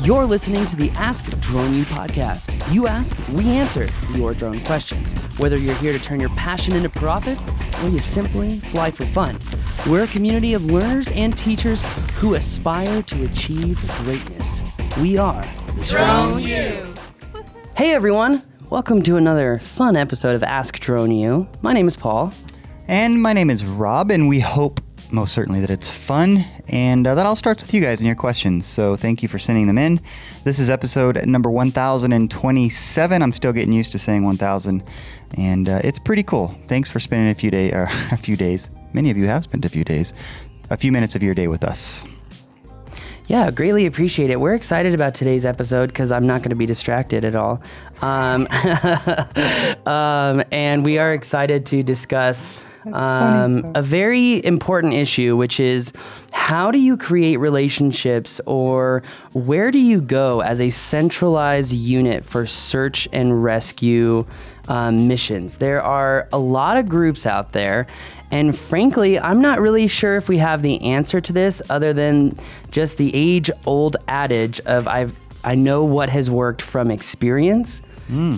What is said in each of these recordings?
You're listening to the Ask Drone U podcast. You ask, we answer your drone questions. Whether you're here to turn your passion into profit or you simply fly for fun, we're a community of learners and teachers who aspire to achieve greatness. We are Drone U. Hey everyone, welcome to another fun episode of Ask Drone U. My name is Paul. And my name is Rob, and we hope most certainly that it's fun, and that all starts with you guys and your questions. So thank you for sending them in. This is episode number 1027. I'm still getting used to saying 1000, and it's pretty cool. Thanks for spending a few days. Many of you have spent a few minutes of your day with us. Yeah, greatly appreciate it. We're excited about today's episode because I'm not going to be distracted at all. And we are excited to discuss a very important issue, which is how do you create relationships, or where do you go as a centralized unit for search and rescue missions? There are a lot of groups out there, and frankly, I'm not really sure if we have the answer to this other than just the age-old adage of I know what has worked from experience.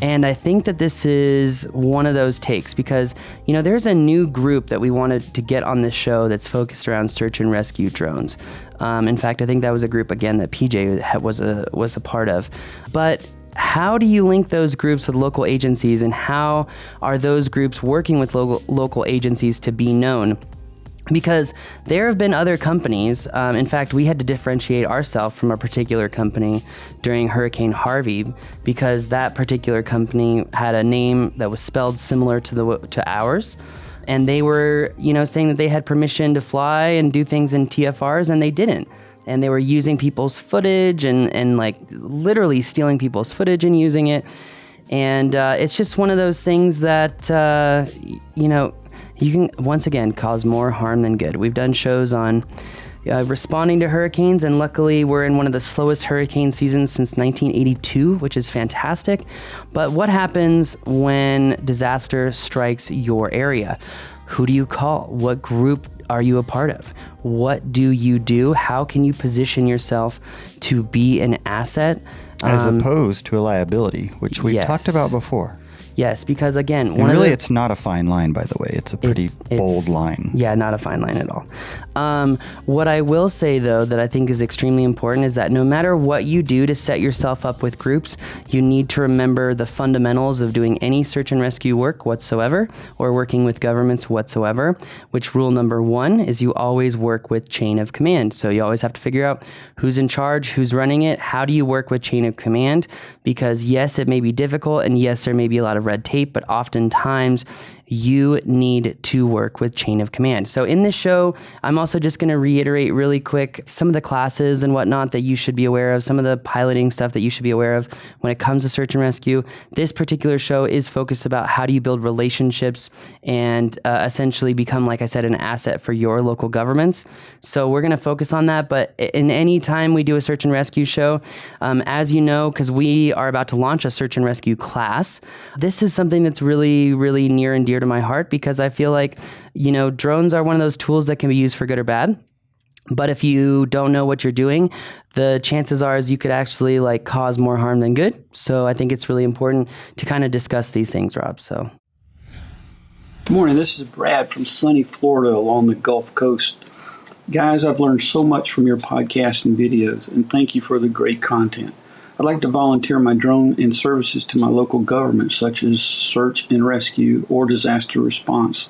And I think that this is one of those takes because, you know, there's a new group that we wanted to get on this show that's focused around search and rescue drones. In fact, I think that was a group, again, that PJ was a part of. But how do you link those groups with local agencies, and how are those groups working with local agencies to be known? Because there have been other companies. In fact, we had to differentiate ourselves from a particular company during Hurricane Harvey because that particular company had a name that was spelled similar to ours. And they were, saying that they had permission to fly and do things in TFRs, and they didn't. And they were using people's footage and like literally stealing people's footage and using it. And it's just one of those things that, you can, once again, cause more harm than good. We've done shows on responding to hurricanes, and luckily we're in one of the slowest hurricane seasons since 1982, which is fantastic. But what happens when disaster strikes your area? Who do you call? What group are you a part of? What do you do? How can you position yourself to be an asset? As opposed to a liability, which we talked about before. Yes, because again, it's not a fine line, by the way. It's a pretty bold line. Yeah, not a fine line at all. What I will say, though, that I think is extremely important is that no matter what you do to set yourself up with groups, you need to remember the fundamentals of doing any search and rescue work whatsoever, or working with governments whatsoever, which rule number one is you always work with chain of command. So you always have to figure out who's in charge, who's running it, how do you work with chain of command? Because yes, it may be difficult, and yes, there may be a lot of red tape, but oftentimes you need to work with chain of command. So in this show, I'm also just going to reiterate really quick some of the classes and whatnot that you should be aware of, some of the piloting stuff that you should be aware of when it comes to search and rescue. This particular show is focused about how do you build relationships and essentially become, like I said, an asset for your local governments. So we're going to focus on that. But in any time we do a search and rescue show, as you know, because we are about to launch a search and rescue class, this is something that's really, really near and dear to my heart because I feel like, drones are one of those tools that can be used for good or bad. But if you don't know what you're doing, the chances are is you could actually cause more harm than good. So I think it's really important to kind of discuss these things, Rob. So. Good morning. This is Brad from sunny Florida along the Gulf Coast. Guys, I've learned so much from your podcasts and videos, and thank you for the great content. I'd like to volunteer my drone and services to my local government, such as search and rescue or disaster response.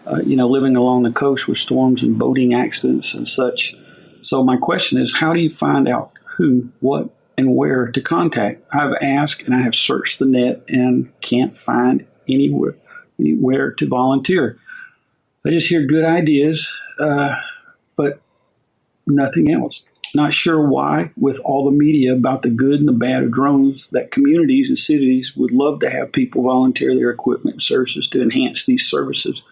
Living along the coast with storms and boating accidents and such. So my question is, how do you find out who, what, and where to contact? I've asked and I have searched the net and can't find anywhere to volunteer. I just hear good ideas, but nothing else. Not sure why, with all the media about the good and the bad of drones, that communities and cities would love to have people volunteer their equipment and services to enhance these services.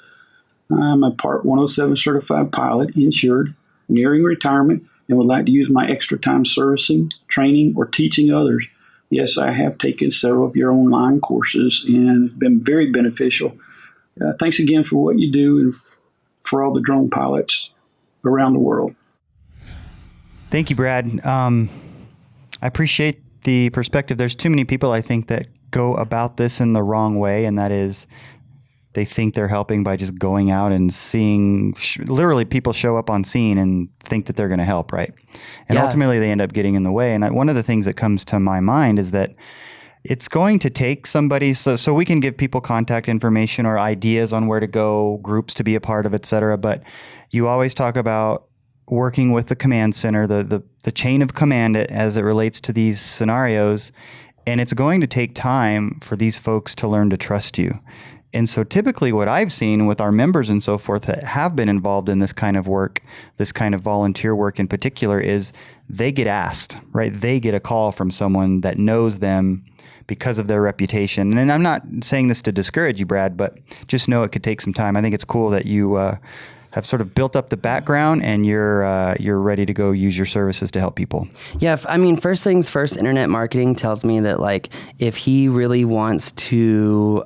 I'm a Part 107 certified pilot, insured, nearing retirement, and would like to use my extra time servicing, training, or teaching others. Yes, I have taken several of your online courses and it's been very beneficial. Thanks again for what you do and for all the drone pilots around the world. Thank you, Brad. I appreciate the perspective. There's too many people, I think, that go about this in the wrong way, and that is they think they're helping by just going out and seeing, literally people show up on scene and think that they're going to help, right? And ultimately they end up getting in the way. And one of the things that comes to my mind is that it's going to take somebody, so we can give people contact information or ideas on where to go, groups to be a part of, et cetera. But you always talk about working with the command center, the chain of command as it relates to these scenarios. And it's going to take time for these folks to learn to trust you. And so typically what I've seen with our members and so forth that have been involved in this kind of work, this kind of volunteer work in particular, is they get asked, right? They get a call from someone that knows them because of their reputation. And I'm not saying this to discourage you, Brad, but just know it could take some time. I think it's cool that you have sort of built up the background and you're ready to go use your services to help people. Yeah, first things first, internet marketing tells me that like if he really wants to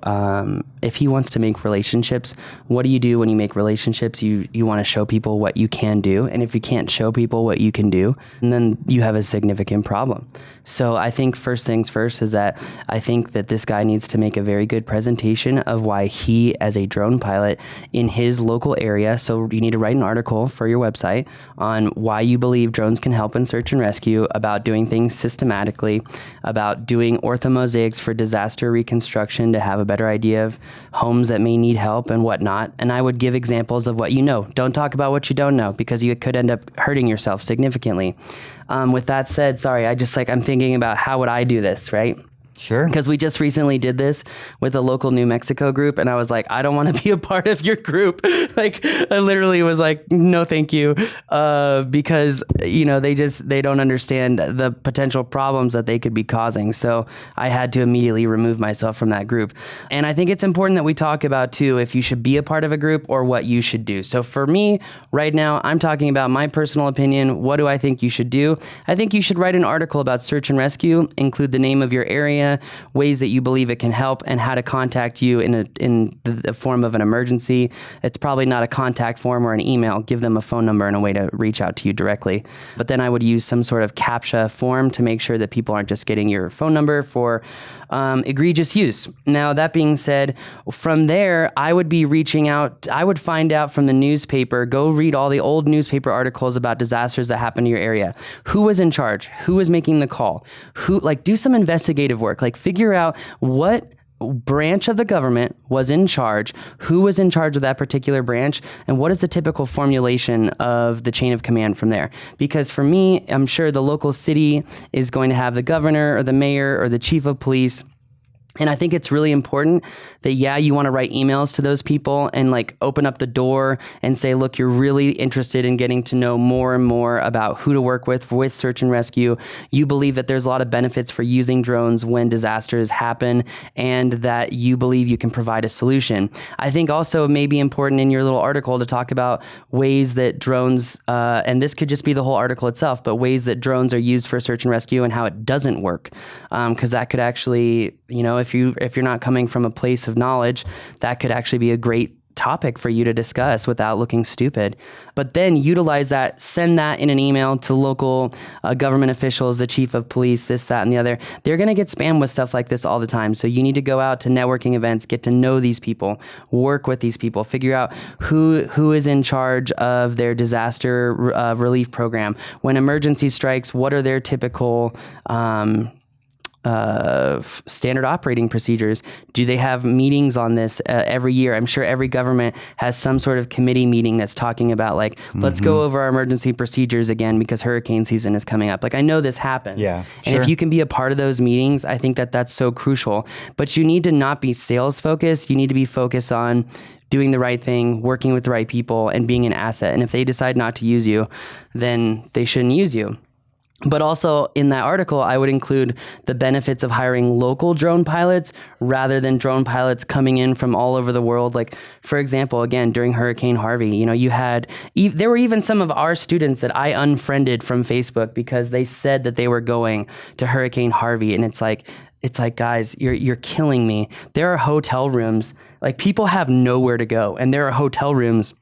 make relationships, what do you do when you make relationships? You want to show people what you can do, and if you can't show people what you can do, then you have a significant problem. So I think first things first is that I think that this guy needs to make a very good presentation of why he, as a drone pilot in his local area, so you need to write an article for your website on why you believe drones can help in search and rescue, about doing things systematically, about doing orthomosaics for disaster reconstruction to have a better idea of homes that may need help and whatnot. And I would give examples of what you know. Don't talk about what you don't know, because you could end up hurting yourself significantly. With that said, sorry, I'm thinking about how would I do this, right? Sure. Because we just recently did this with a local New Mexico group, and I was like, I don't want to be a part of your group. Like, I literally was like, no, thank you. Because, they don't understand the potential problems that they could be causing. So I had to immediately remove myself from that group. And I think it's important that we talk about, too, if you should be a part of a group or what you should do. So for me, right now, I'm talking about my personal opinion. What do I think you should do? I think you should write an article about search and rescue, include the name of your area, ways that you believe it can help, and how to contact you in the form of an emergency. It's probably not a contact form or an email. Give them a phone number and a way to reach out to you directly. But then I would use some sort of CAPTCHA form to make sure that people aren't just getting your phone number for egregious use. Now, that being said, from there, I would be reaching out. I would find out from the newspaper, go read all the old newspaper articles about disasters that happened to your area. Who was in charge? Who was making the call? Do some investigative work. Figure out what branch of the government was in charge, who was in charge of that particular branch, and what is the typical formulation of the chain of command from there. Because for me, I'm sure the local city is going to have the governor or the mayor or the chief of police. And I think it's really important that, you want to write emails to those people and open up the door and say, look, you're really interested in getting to know more and more about who to work with search and rescue. You believe that there's a lot of benefits for using drones when disasters happen, and that you believe you can provide a solution. I think also it may be important in your little article to talk about ways that drones, and this could just be the whole article itself, but ways that drones are used for search and rescue and how it doesn't work. Because that could actually, if you're not coming from a place of knowledge, that could actually be a great topic for you to discuss without looking stupid. But then utilize that, send that in an email to local government officials, the chief of police, this, that, and the other. They're going to get spammed with stuff like this all the time. So you need to go out to networking events, get to know these people, work with these people, figure out who is in charge of their disaster relief program. When emergency strikes, what are their typical standard operating procedures? Do they have meetings on this every year? I'm sure every government has some sort of committee meeting that's talking about let's go over our emergency procedures again because hurricane season is coming up. I know this happens. Yeah, and if you can be a part of those meetings, I think that that's so crucial. But you need to not be sales focused. You need to be focused on doing the right thing, working with the right people, and being an asset. And if they decide not to use you, then they shouldn't use you. But also in that article, I would include the benefits of hiring local drone pilots rather than drone pilots coming in from all over the world. For example, again, during Hurricane Harvey, there were even some of our students that I unfriended from Facebook because they said that they were going to Hurricane Harvey. And it's like, guys, you're killing me. There are hotel rooms, people have nowhere to go. And there are hotel rooms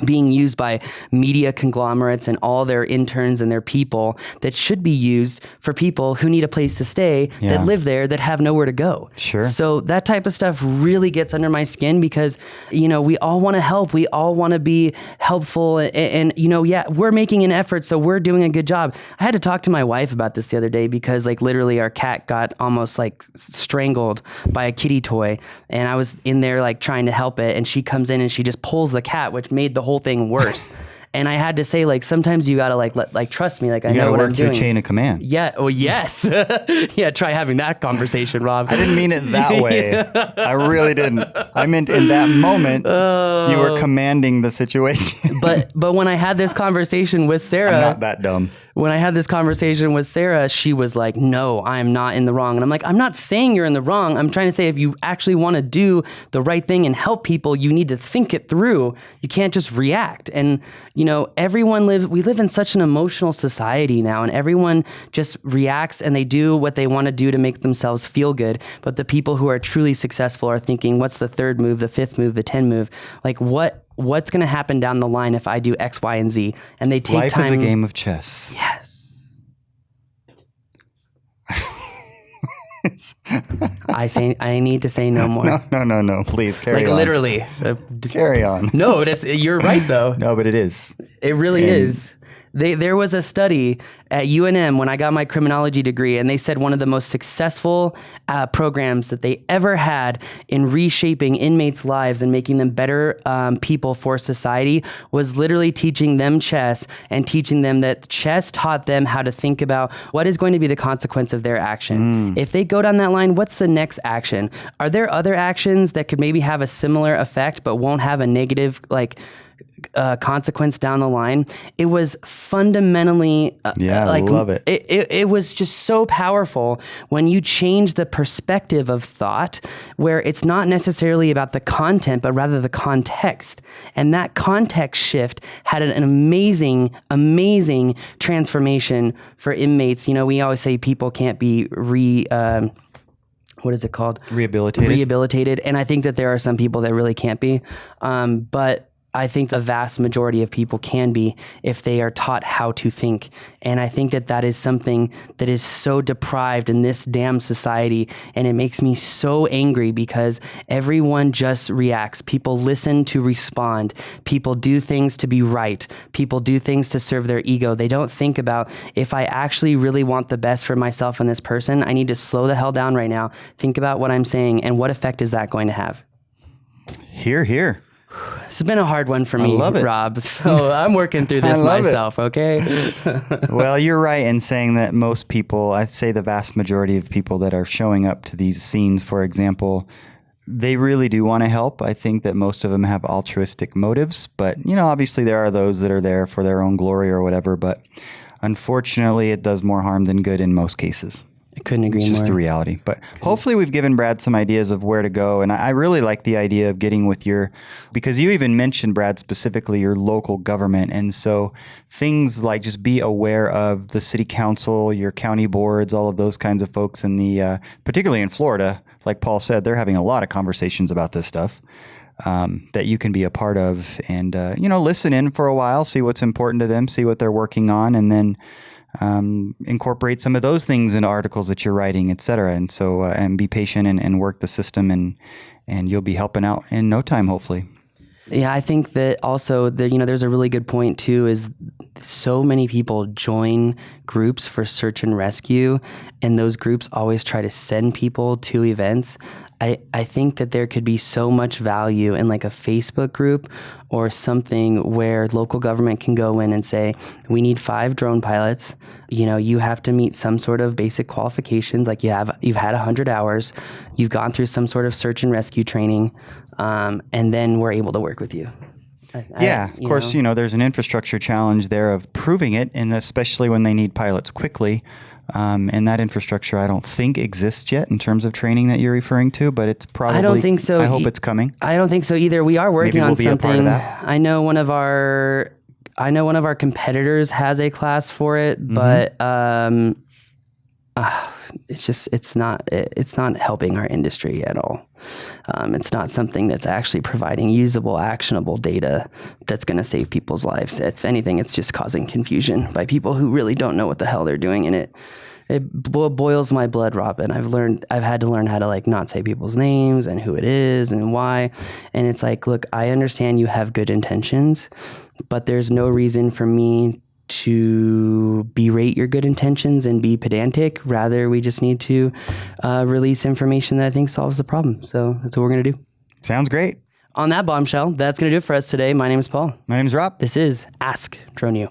being used by media conglomerates and all their interns and their people that should be used for people who need a place to stay, that live there, that have nowhere to go. Sure. So that type of stuff really gets under my skin because, you know, we all want to help. We all want to be helpful. And, you know, we're making an effort, so we're doing a good job. I had to talk to my wife about this the other day because, like, literally our cat got almost like strangled by a kitty toy. And I was in there like trying to help it. And she comes in and she just pulls the cat, which made the whole thing worse. And I had to say, like, sometimes you gotta like trust me. Like, I know what I'm doing. You gotta work through chain of command. Yeah. Oh, yes. Yeah. Try having that conversation, Rob. I didn't mean it that way. I really didn't. I meant in that moment, you were commanding the situation. But when I had this conversation with Sarah, I'm not that dumb. When I had this conversation with Sarah, she was like, no, I'm not in the wrong. And I'm like, I'm not saying you're in the wrong. I'm trying to say if you actually want to do the right thing and help people, you need to think it through. You can't just react. And, you know, we live in such an emotional society now, and everyone just reacts and they do what they want to do to make themselves feel good. But the people who are truly successful are thinking, what's the third move, the fifth move, the 10 move? Like, what's going to happen down the line if I do X, Y, and Z? And they take time. Life is a game of chess. Yes. I need to say no more. No. Please carry on. Like literally. Carry on. No, you're right though. No, but it is. It really is. There was a study at UNM when I got my criminology degree, and they said one of the most successful programs that they ever had in reshaping inmates' lives and making them better people for society was literally teaching them chess and teaching them that chess taught them how to think about what is going to be the consequence of their action. If they go down that line, what's the next action? Are there other actions that could maybe have a similar effect but won't have a negative, consequence down the line? It was fundamentally I love it. It was just so powerful when you change the perspective of thought, where it's not necessarily about the content but rather the context. And that context shift had an amazing transformation for inmates. You know, we always say people can't be what is it called? Rehabilitated. And I think that there are some people that really can't be. But I think the vast majority of people can be if they are taught how to think. And I think that is something that is so deprived in this damn society. And it makes me so angry because everyone just reacts. People listen to respond. People do things to be right. People do things to serve their ego. They don't think about, if I actually really want the best for myself and this person, I need to slow the hell down right now. Think about what I'm saying and what effect is that going to have? Here. It's been a hard one for me, Rob. So I'm working through this myself, okay? Well, you're right in saying that most people, I'd say the vast majority of people that are showing up to these scenes, for example, they really do want to help. I think that most of them have altruistic motives, but, you know, obviously there are those that are there for their own glory or whatever, but unfortunately it does more harm than good in most cases. I couldn't agree more. It's just the reality. But hopefully we've given Brad some ideas of where to go. And I really like the idea of getting with because you even mentioned, Brad, specifically your local government. And so things like just be aware of the city council, your county boards, all of those kinds of folks particularly in Florida, like Paul said, they're having a lot of conversations about this stuff. That you can be a part of and, listen in for a while, see what's important to them, see what they're working on, and then incorporate some of those things into articles that you're writing, et cetera. And so, and be patient and work the system and you'll be helping out in no time, hopefully. Yeah, I think that also there's a really good point too, is so many people join groups for search and rescue, and those groups always try to send people to events. I think that there could be so much value in like a Facebook group or something where local government can go in and say, we need 5 drone pilots. You have to meet some sort of basic qualifications. Like you've had 100 hours, you've gone through some sort of search and rescue training, and then we're able to work with you. Of course, there's an infrastructure challenge there of proving it, and especially when they need pilots quickly. And that infrastructure, I don't think exists yet in terms of traiing that you're referring to, but it's probably. I don't think so. I hope it's coming. I don't think so either. We are working on something. Maybe we'll be a part of that. I know one of our competitors has a class for it, but it's not helping our industry at all. It's not something that's actually providing usable, actionable data that's going to save people's lives. If anything, it's just causing confusion by people who really don't know what the hell they're doing. And it boils my blood, Robin. I've had to learn how to like not say people's names and who it is and why. And it's like, look, I understand you have good intentions, but there's no reason for me to berate your good intentions and be pedantic. Rather, we just need to release information that I think solves the problem. So that's what we're going to do. Sounds great. On that bombshell, that's going to do it for us today. My name is Paul. My name is Rob. This is Ask Drone U.